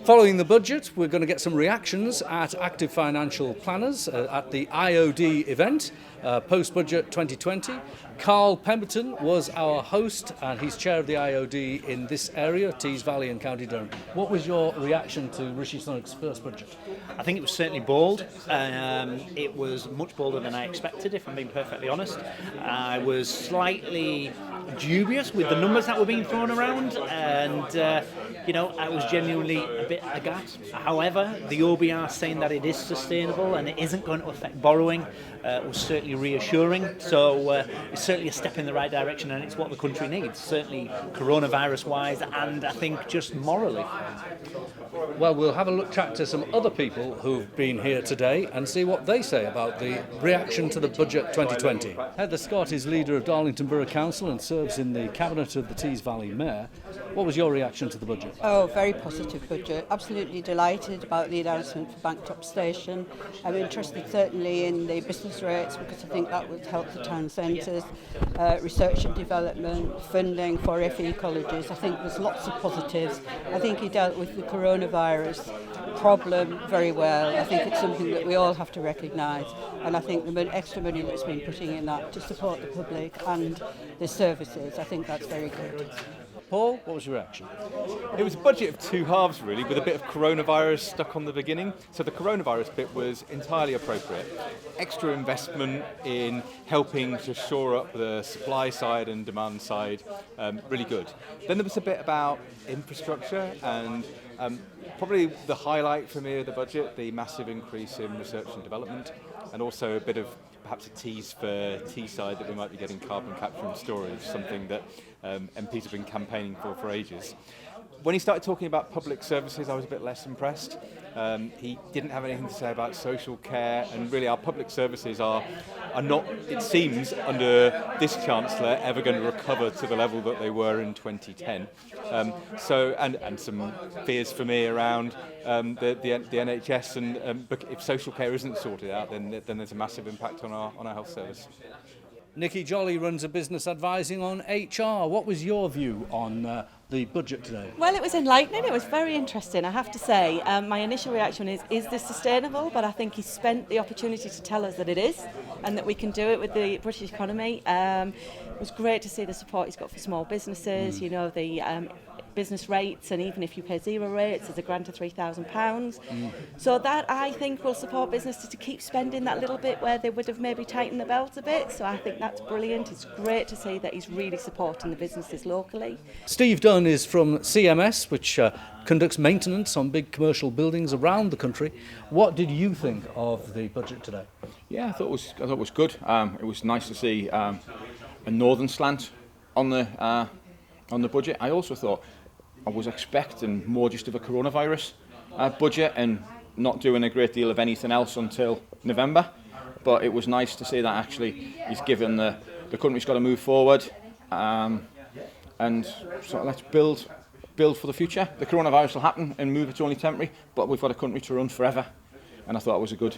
Following the budget, we're going to get some reactions at active financial planners at the IOD event, post-budget 2020. Carl Pemberton was our host, and he's chair of the IOD in this area, Tees Valley and County Durham. What was your reaction to Rishi Sunak's first budget? I think it was certainly bold. It was much bolder than I expected, if I'm being perfectly honest. I was slightly dubious with the numbers that were being thrown around, and I was genuinely a bit aghast. However, the OBR saying that it is sustainable and it isn't going to affect borrowing was certainly reassuring. So it's certainly a step in the right direction, and it's what the country needs, certainly coronavirus-wise, and I think just morally. Well, we'll have a chat to some other people who've been here today and see what they say about the reaction to the budget 2020. Heather Scott is leader of Darlington Borough Council and serves in the cabinet of the Tees Valley Mayor. What was your reaction to the budget? Oh, very positive budget. Absolutely delighted about the announcement for Banktop Station. I'm interested certainly in the business rates because I think that would help the town centres, research and development, funding for FE colleges. I think there's lots of positives. I think he dealt with the coronavirus problem very well. I think it's something that we all have to recognise, and I think the extra money that's been putting in that to support the public and the services, I think that's very good. Paul, what was your reaction? It was a budget of two halves, really, with a bit of coronavirus stuck on the beginning. So the coronavirus bit was entirely appropriate. Extra investment in helping to shore up the supply side and demand side, really good. Then there was a bit about infrastructure, and probably the highlight for me of the budget, the massive increase in research and development, and also a bit of perhaps a tease for Teesside that we might be getting carbon capture and storage, something that MPs have been campaigning for ages. When he started talking about public services, I was a bit less impressed. He didn't have anything to say about social care, and really our public services are not, it seems, under this Chancellor, ever going to recover to the level that they were in 2010. And some fears for me around the NHS, and if social care isn't sorted out, then there's a massive impact on our health service. Nikki Jolly runs a business advising on HR. What was your view on the budget today? Well, it was enlightening. It was very interesting, I have to say. My initial reaction is this sustainable? But I think he spent the opportunity to tell us that it is, and that we can do it with the British economy. It was great to see the support he's got for small businesses, the business rates, and even if you pay zero rates, there's a grant of £3,000. So that, I think, will support businesses to keep spending that little bit where they would have maybe tightened the belt a bit. So I think that's brilliant. It's great to see that he's really supporting the businesses locally. Steve Dunn is from CMS, which conducts maintenance on big commercial buildings around the country. What did you think of the budget today? Yeah, I thought it was good. It was nice to see a northern slant on the budget. I also thought I was expecting more just of a coronavirus budget and not doing a great deal of anything else until November. But it was nice to see that actually he's given the country's got to move forward, and so let's build for the future. The coronavirus will happen and move, it's only temporary, but we've got a country to run forever, and I thought it was a good